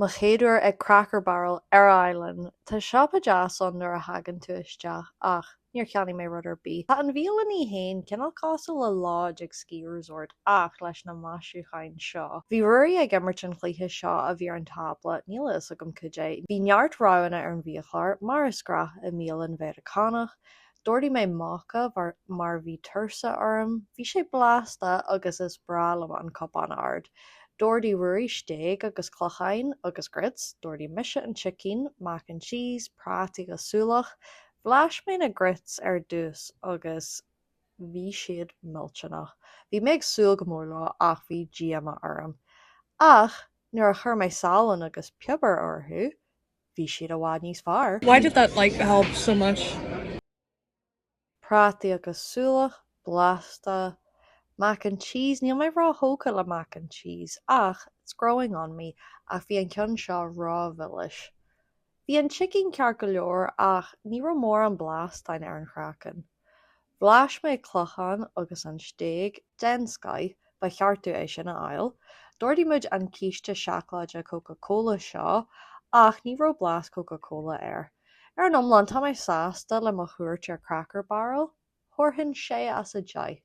Má chéadúir ag Cracker Barrel ar Island, tá seo a deasan nuair a hagann tú isteach ach níor cheannaigh mé rud ar bí. Tá an bhíolan í hain cinál cosúil le láid ag ski resort ach leis na maisiúchain seo. Bhí ruirí ag immert an chlutha seo a bhí ar an tablet níl is agam cuide. Bhí neart ráhanna ar an bhíochláir mar is scrath i míl an Mhéarachánach. Dúirtí mé macha mar bhí tursa orm, bhí sé blasta agus is bralam an cop an ard. Dúirtí ruairi steak agus clochain agus grits, dúirtí mise an chicken, mac and cheese, prátaí go súlach, bhleais mé na grits ar dús agus bhí siad millteannach. Bhí mé ag súil go mór leo ach bhí GMA orm. Ach, nuair a chur mé saolann agus peabar orthu, bhí siad a bhád níos fearr. Why did that help so much? Prátaí agus súlach, blasta, mac and cheese, níl mé rá hóca le mac and cheese, ach it's growing on me ach bhí an cionn seo rá bhilis. Bhí an chicken ceart go leor ach ní raibh mór an blastain ar an chracan. Bhleais mé clochan agus an steak den Sky ba cheartú é sin a aisle, dúirtí muid an císte seaclaide Coca-Cola seo ach ní raibh blas Coca-Cola air. Ar an iomlán tá mé sásta le mo chuairt ar Cracker Barrel, thuirfinn sé as a deich.